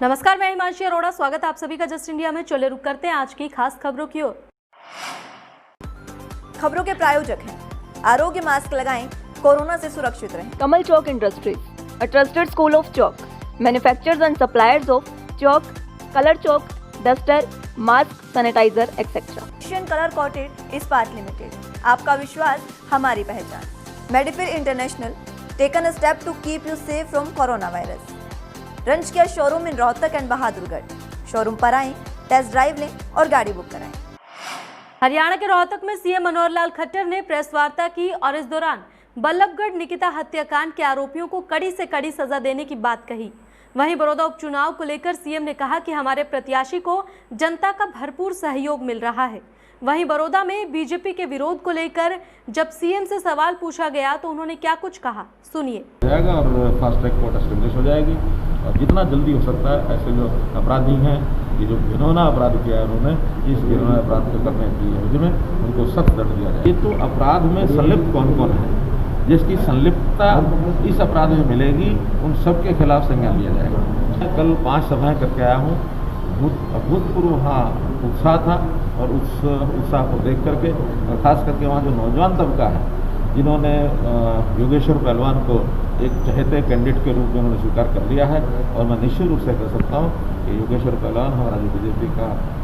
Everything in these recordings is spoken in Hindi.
नमस्कार, मैं हिमांशी अरोड़ा। स्वागत है आप सभी का जस्ट इंडिया में। चले रुक करते हैं आज की खास खबरों की ओर। खबरों के प्रायोजक हैं आरोग्य मास्क लगाएं, कोरोना से सुरक्षित रहें। कमल Chowk industries, a trusted school of chalk, manufacturers and suppliers of chalk, color chalk, duster, mask, sanitizer, etc. Asian colour coated Ispat limited, आपका विश्वास हमारी पहचान। Medifir international, taken a step to keep you safe from corona virus. रंच किया showroom in Rohtak and Bahadurgarh. Showroom पर आएं, टेस्ट ड्राइव लें और गाड़ी बुक कराएं। हरियाणा के रोहतक में सीएम मनोहर लाल खट्टर ने प्रेस वार्ता की और इस दौरान बल्लभगढ़ निकिता हत्याकांड के आरोपियों को कड़ी से कड़ी सजा देने की बात कही। वहीं बड़ौदा उपचुनाव को लेकर सीएम ने कहा कि हमारे प्रत्याशी को जनता का भरपूर सहयोग मिल रहा है। वहीं बड़ौदा में बीजेपी के विरोध को लेकर जब सीएम से सवाल पूछा गया तो उन्होंने क्या कुछ कहा, सुनिए। जाएगा और फास्ट ट्रैक कोर्ट एस्टेब्लिश हो जाएगी और जितना जल्दी हो सकता है ऐसे जो अपराधी हैं, ये जो घिनौना अपराध किया है उन्होंने, इस घिनौना अपराध को करने की एवज में उनको सख्त दंड दिया जाए। ये तो अपराध में संलिप्त कौन कौन है, जिसकी संलिप्तता इस अपराध में मिलेगी उन सब के खिलाफ संज्ञान लिया जाएगा। मैं कल 5 सभाएं करके आया हूँ। अभूतपूर्व वहाँ उत्साह था और उस उत्साह को देख करके और ख़ास करके वहाँ जो नौजवान तबका है जिन्होंने योगेश्वर पहलवान को एक चहेते कैंडिडेट के रूप में उन्होंने स्वीकार कर लिया है और मैं निश्चित रूप से कह सकता हूँ कि योगेश्वर पहलवान हमारा जो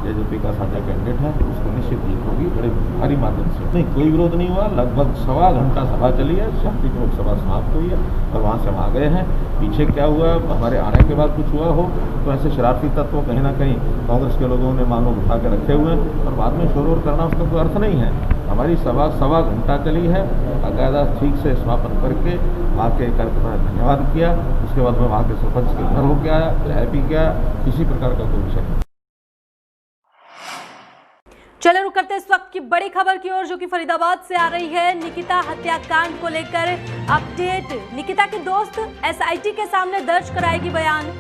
जेजेपी का साझा कैंडिडेट है उसको निश्चित जीत होगी बड़े भारी माध्यम से। नहीं, कोई विरोध नहीं हुआ। लगभग 1.25 घंटा सभा चली है, शांतिपूर्वक सभा समाप्त हुई है और वहाँ से हम आ गए हैं। पीछे क्या हुआ, हमारे आने के बाद कुछ हुआ हो तो ऐसे शरारती तत्व कहीं ना कहीं कांग्रेस के लोगों ने मानो उठा के रखे हुए हैं और बाद में शोर करना उसका कोई अर्थ नहीं है। हमारी सभा 1.25 घंटा चली है, बाकायदा ठीक से समापन करके वहाँ के कार्यक्रम में धन्यवाद किया। उसके बाद मैं वहाँ के सरपंच के घर होकर आया, चाय पी के आया। किसी प्रकार का कोई विषय नहीं। चले रुक करते इस वक्त की बड़ी खबर की ओर, जो कि फरीदाबाद से आ रही है। निकिता हत्याकांड को लेकर अपडेट। निकिता के दोस्त एसआईटी के सामने दर्ज कराएगी बयान।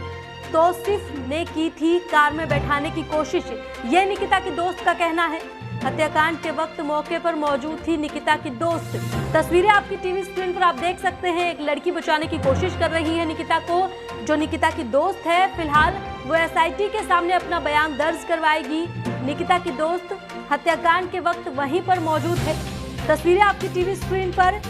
तौसीफ ने की थी कार में बैठाने की कोशिश, ये निकिता के दोस्त का कहना है। हत्याकांड के वक्त मौके पर मौजूद थी निकिता की दोस्त। तस्वीरें आपकी टीवी स्क्रीन पर आप देख सकते हैं। एक लड़की बचाने की कोशिश कर रही है निकिता को, जो निकिता की दोस्त है। फिलहाल वो एसआईटी के सामने अपना बयान दर्ज करवाएगी। निकिता की दोस्त हत्याकांड के वक्त वहीं पर मौजूद है। तस्वीरें आपकी टीवी स्क्रीन पर।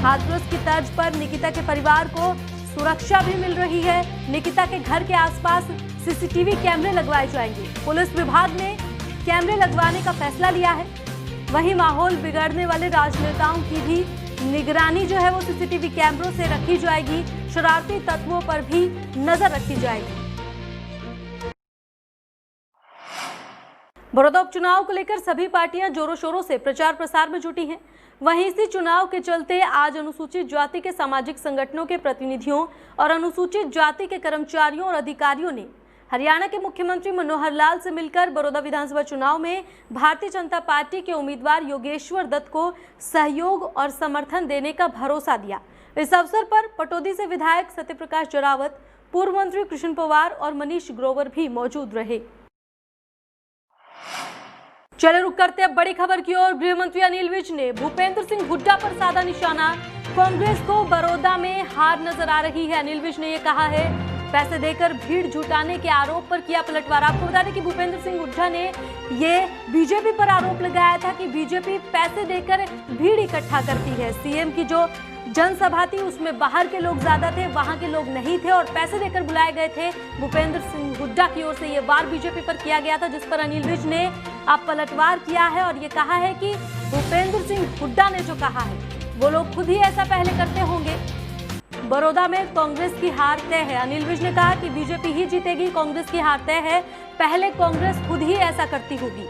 हाथरस की तर्ज पर निकिता के परिवार को सुरक्षा भी मिल रही है। निकिता के घर के आसपास सीसीटीवी कैमरे लगवाए जाएंगे। पुलिस विभाग ने कैमरे लगवाने का फैसला लिया है। वहीं माहौल बिगड़ने वाले राजनेताओं की भी निगरानी जो है वो सीसीटीवी कैमरों से रखी जाएगी। शरारती तत्वों पर भी नजर रखी जाएगी। बड़ौदा उपचुनाव को लेकर सभी पार्टियां जोरों शोरों से प्रचार प्रसार में जुटी हैं। वहीं इसी चुनाव के चलते आज अनुसूचित जाति के सामाजिक संगठनों के प्रतिनिधियों और अनुसूचित जाति के कर्मचारियों और अधिकारियों ने हरियाणा के मुख्यमंत्री मनोहर लाल से मिलकर बड़ौदा विधानसभा चुनाव में भारतीय जनता पार्टी के उम्मीदवार योगेश्वर दत्त को सहयोग और समर्थन देने का भरोसा दिया। इस अवसर पर पटौदी से विधायक सत्यप्रकाश जरावत, पूर्व मंत्री कृष्ण पवार और मनीष ग्रोवर भी मौजूद रहे। चले रुक करते अब बड़ी खबर की ओर। गृह मंत्री अनिल विज ने भूपेंद्र सिंह हुड्डा पर साधा निशाना। कांग्रेस को बड़ौदा में हार नजर आ रही है। अनिल विज ने यह कहा है, पैसे देकर भीड़ जुटाने के आरोप पर किया पलटवार। आपको बता दें कि भूपेंद्र सिंह हुड्डा ने ये बीजेपी पर आरोप लगाया था कि बीजेपी पैसे देकर भीड़ इकट्ठा करती है। सीएम की जो जनसभा थी उसमें बाहर के लोग ज्यादा थे, वहां के लोग नहीं थे और पैसे देकर बुलाए गए थे। भूपेंद्र सिंह हुड्डा की ओर से ये वार बीजेपी पर किया गया था, जिस पर अनिल विज ने अब पलटवार किया है और ये कहा है कि भूपेंद्र सिंह हुड्डा ने जो कहा है वो लोग खुद ही ऐसा पहले करते होंगे। बड़ौदा में कांग्रेस की हार तय है। अनिल विज ने कहा कि बीजेपी ही जीतेगी, कांग्रेस की हार तय है, पहले कांग्रेस खुद ही ऐसा करती होगी।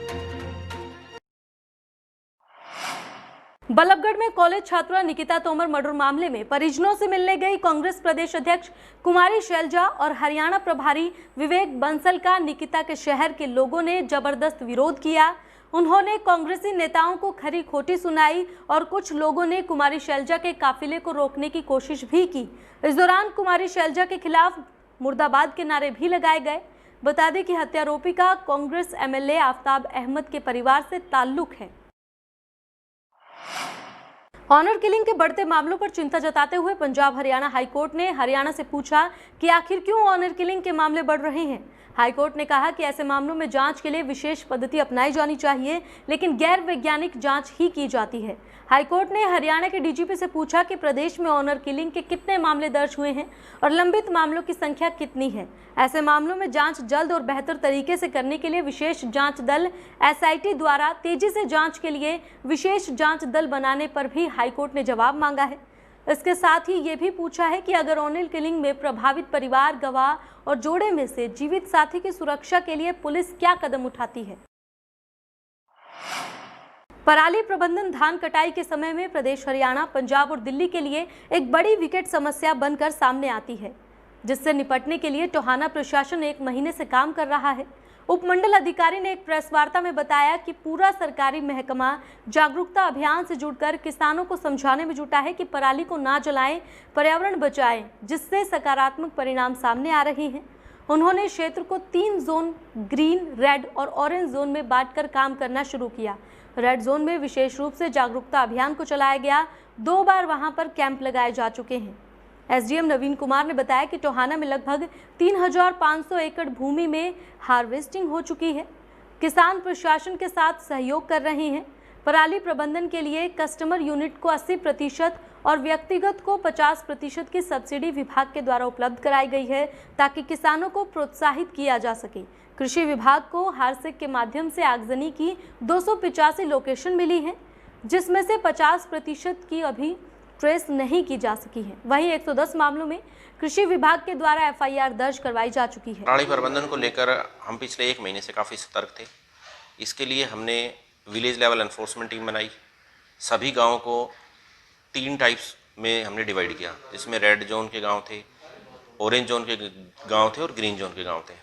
बल्लभगढ़ में कॉलेज छात्रा निकिता तोमर मर्डर मामले में परिजनों से मिलने गई कांग्रेस प्रदेश अध्यक्ष कुमारी शैलजा और हरियाणा प्रभारी विवेक बंसल का निकिता के शहर के लोगों ने जबरदस्त विरोध किया। उन्होंने कांग्रेसी नेताओं को खरी खोटी सुनाई और कुछ लोगों ने कुमारी शैलजा के काफिले को रोकने की कोशिश भी की। इस दौरान कुमारी शैलजा के खिलाफ मुर्दाबाद के नारे भी लगाए गए। बता दें कि हत्यारोपी का कांग्रेस एमएलए आफ्ताब अहमद के परिवार से ताल्लुक है। ऑनर किलिंग के बढ़ते मामलों पर चिंता जताते हुए पंजाब हरियाणा हाईकोर्ट ने हरियाणा से पूछा कि आखिर क्यों ऑनर किलिंग के मामले बढ़ रहे हैं। हाईकोर्ट ने कहा कि ऐसे मामलों में जांच के लिए विशेष पद्धति अपनाई जानी चाहिए, लेकिन गैर वैज्ञानिक जांच ही की जाती है। हाईकोर्ट ने हरियाणा के डीजीपी से पूछा कि प्रदेश में ऑनर किलिंग के कितने मामले दर्ज हुए हैं और लंबित मामलों की संख्या कितनी है। ऐसे मामलों में जांच जल्द और बेहतर तरीके से करने के लिए विशेष जांच दल SIT द्वारा तेजी से जांच के लिए विशेष जांच दल बनाने पर भी हाईकोर्ट ने जवाब मांगा है। इसके साथ ही ये भी पूछा है कि अगर ऑनर किलिंग में प्रभावित परिवार, गवाह और जोड़े में से जीवित साथी की सुरक्षा के लिए पुलिस क्या कदम उठाती है। पराली प्रबंधन धान कटाई के समय में प्रदेश हरियाणा, पंजाब और दिल्ली के लिए एक बड़ी विकट समस्या बनकर सामने आती है, जिससे निपटने के लिए टोहाना प्रशासन 1 महीने से काम कर रहा है। उपमंडल अधिकारी ने एक प्रेस वार्ता में बताया कि पूरा सरकारी महकमा जागरूकता अभियान से जुड़कर किसानों को समझाने में जुटा है कि पराली को ना जलाएं, पर्यावरण बचाएं, जिससे सकारात्मक परिणाम सामने आ रहे हैं। उन्होंने क्षेत्र को 3 जोन ग्रीन, रेड और ऑरेंज जोन में बांटकर काम करना शुरू किया। रेड जोन में विशेष रूप से जागरूकता अभियान को चलाया गया। 2 बार वहां पर कैंप लगाए जा चुके हैं। SDM नवीन कुमार ने बताया कि टोहाना में लगभग 3500 एकड़ भूमि में हार्वेस्टिंग हो चुकी है। किसान प्रशासन के साथ सहयोग कर रहे हैं। पराली प्रबंधन के लिए कस्टमर यूनिट को 80% और व्यक्तिगत को 50% की सब्सिडी विभाग के द्वारा उपलब्ध कराई गई है, ताकि किसानों को प्रोत्साहित किया जा सके। कृषि विभाग को हारसेक के माध्यम से आगजनी की 285 लोकेशन मिली है, जिसमें से 50% की अभी ट्रेस नहीं की जा सकी है। वहीं 110 मामलों में कृषि विभाग के द्वारा FIR दर्ज करवाई जा चुकी है। पराली प्रबंधन को लेकर हम पिछले 1 महीने से काफ़ी सतर्क थे। इसके लिए हमने विलेज लेवल एनफोर्समेंट टीम बनाई। सभी गाँवों को 3 टाइप्स में हमने डिवाइड किया, जिसमें रेड जोन के गाँव थे, ऑरेंज जोन के गाँव थे और ग्रीन जोन के गाँव थे।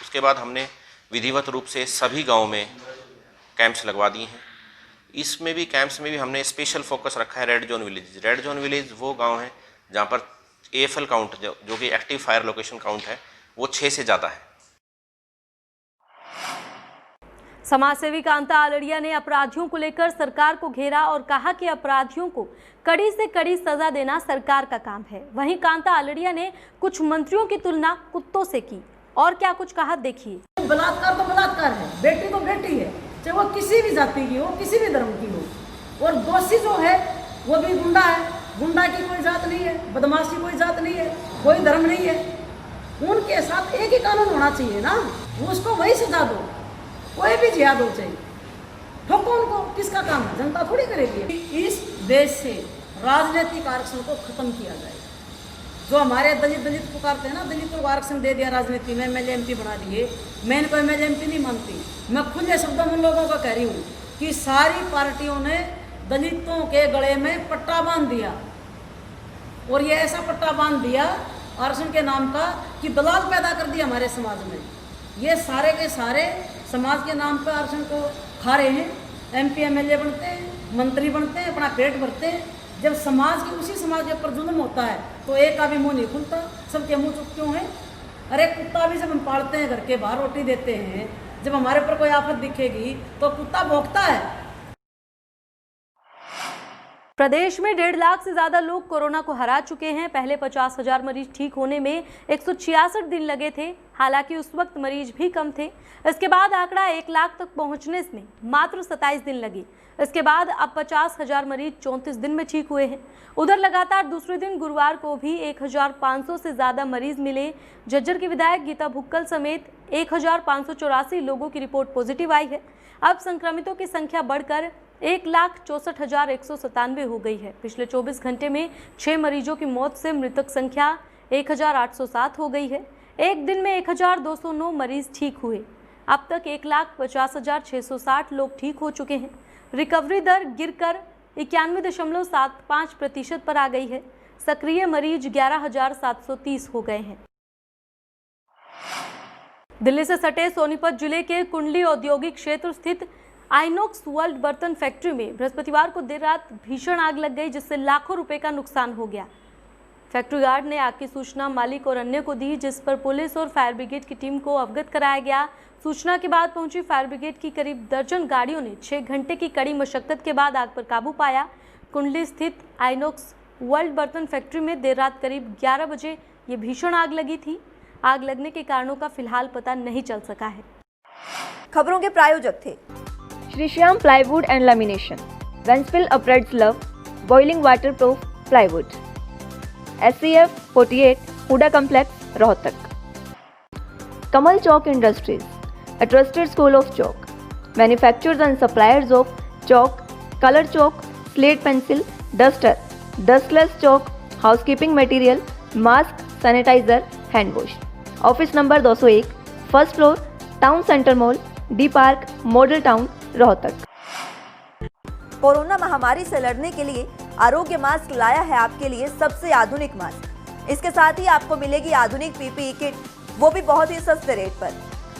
उसके बाद हमने विधिवत रूप से सभी गाँव में कैंप्स लगवा दिए हैं। इसमें भी कैंप्स में भी हमने स्पेशल फोकस रखा है red zone village. Red zone village वो गांव है जहां पर AFL काउंट जो कि एक्टिव फायर लोकेशन काउंट है वो 6 से ज़्यादा है। समाजसेवी कांता आलड़िया ने अपराधियों को लेकर सरकार को घेरा और कहा कि अपराधियों को कड़ी से कड़ी सजा देना सरकार का काम है। वहीं कांता आलड़िया ने कुछ मंत्रियों की तुलना कुत्तों से की और क्या कुछ कहा, देखिए। बलात्कार तो बलात्कार है, बेटी तो बेटी है, चाहे वो किसी भी जाति की हो, किसी भी धर्म की हो। और दोषी जो है वो भी गुंडा है। गुंडा की कोई जात नहीं है, बदमाश की कोई जात नहीं है, कोई धर्म नहीं है। उनके साथ एक ही कानून होना चाहिए ना, उसको वही सजा दो, कोई भी जिया दो चाहिए। ठोको उनको, किसका काम है, जनता थोड़ी करेगी। इस देश से राजनीतिक आरक्षण को खत्म किया जाए। जो हमारे दलित पुकारते हैं ना, दलितों को आरक्षण दे दिया राजनीति में, MLA MP बना दिए। मैं इनको MLA MP नहीं मानती। मैं खुले शब्दों में लोगों को कह रही हूँ कि सारी पार्टियों ने दलितों के गले में पट्टा बांध दिया, और ये ऐसा पट्टा बांध दिया आरक्षण के नाम का कि दलाल पैदा कर दिया हमारे समाज में। ये सारे के सारे समाज के नाम पर आरक्षण को खा रहे हैं। MP MLA बनते हैं, मंत्री बनते हैं, अपना पेट भरते हैं। जब समाज की उसी समाज के ऊपर जुल्म होता है तो एक का भी मुंह नहीं खुलता, सबके मुंह चुप क्यों है। अरे कुत्ता भी जब हम पालते हैं, घर के बाहर रोटी देते हैं, जब हमारे ऊपर कोई आफत दिखेगी तो कुत्ता भौंकता है। प्रदेश में 1.5 लाख से ज्यादा लोग कोरोना को हरा चुके हैं। पहले 50,000 मरीज ठीक होने में 166 दिन लगे थे। हालांकि उस वक्त मरीज भी कम थे। इसके बाद आंकड़ा 1 लाख तक पहुंचने में मात्र 27 दिन लगे। इसके बाद अब 50,000 मरीज 34 दिन में ठीक हुए हैं। उधर लगातार दूसरे दिन गुरुवार को भी 1,500 से ज्यादा मरीज मिले। झज्जर की विधायक गीता भुक्कल समेत 1,584 लोगों की रिपोर्ट पॉजिटिव आई है। अब संक्रमितों की संख्या बढ़कर 1,64,197 हो गई है। पिछले 24 घंटे में 6 मरीजों की मौत से मृतक संख्या 1,807 हो गई है। एक दिन में 1,209 मरीज ठीक हुए। अब तक 1,50,660 लोग ठीक हो चुके हैं। रिकवरी दर गिरकर 91.75% पर आ गई है। सक्रिय मरीज 11,730 हो गए हैं। दिल्ली से सटे सोनीपत जिले के कुंडली औद्योगिक क्षेत्र स्थित आइनॉक्स वर्ल्ड बर्तन फैक्ट्री में बृहस्पतिवार को देर रात भीषण आग लग गई, जिससे लाखों रुपए का नुकसान हो गया। फैक्ट्री गार्ड ने आग की सूचना मालिक और अन्य को दी, जिस पर पुलिस और फायर ब्रिगेड की टीम को अवगत कराया गया। सूचना के बाद पहुंची फायर ब्रिगेड की करीब दर्जन गाड़ियों ने 6 घंटे की कड़ी मशक्कत के बाद आग पर काबू पाया। कुंडली स्थित आइनॉक्स वर्ल्ड बर्तन फैक्ट्री में देर रात करीब 11 बजे ये भीषण आग लगी थी। आग लगने के कारणों का फिलहाल पता नहीं चल सका है। खबरों के प्रायोजक थे Shri Shyam plywood and lamination, वेंसफिल अपराइट्स लव, boiling waterproof plywood, SCF 48 Huda complex Rohtak. Kamal Chowk industries, a trusted school of chalk, manufacturers and suppliers of chalk, color chalk, slate pencil, duster, dustless chalk, housekeeping material, mask, sanitizer, hand wash. Office number 201, first floor, Town Center Mall, D Park, Model Town, Rohtak. Corona महामारी से लड़ने के लिए आरोग्य मास्क लाया है आपके लिए सबसे आधुनिक मास्क। इसके साथ ही आपको मिलेगी आधुनिक PPE किट, वो भी बहुत ही सस्ते रेट पर।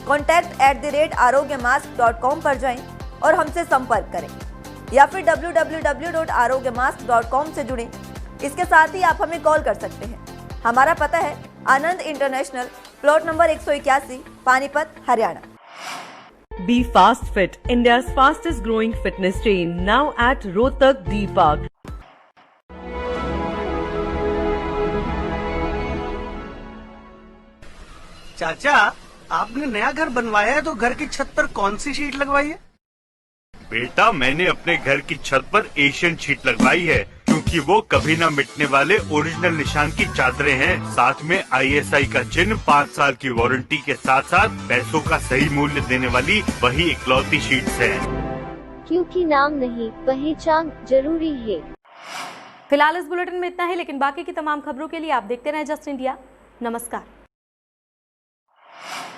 contact@arogyamask.com पर जाएं और हमसे संपर्क करें या फिर www.arogyamask.com से जुड़ें। इसके साथ ही आप हमें कॉल कर सकते हैं। हमारा पता है Anand international, plot number 181, Panipat, Haryana. Be Fast Fit, India's fastest growing fitness chain, now at Rohtak D Park. चाचा, आपने नया घर बनवाया है तो घर की छत पर कौन सी शीट लगवाई है? बेटा, मैंने अपने घर की छत पर एशियन शीट लगवाई है क्योंकि वो कभी न मिटने वाले ओरिजिनल निशान की चादरें हैं। साथ में ISI का चिन्ह, 5 साल की वारंटी के साथ साथ पैसों का सही मूल्य देने वाली वही इकलौती शीट्स है। क्योंकि नाम नहीं, पहचान जरूरी है। फिलहाल इस बुलेटिन में इतना ही, लेकिन बाकी की तमाम खबरों के लिए आप देखते रहें जस्ट इंडिया। नमस्कार।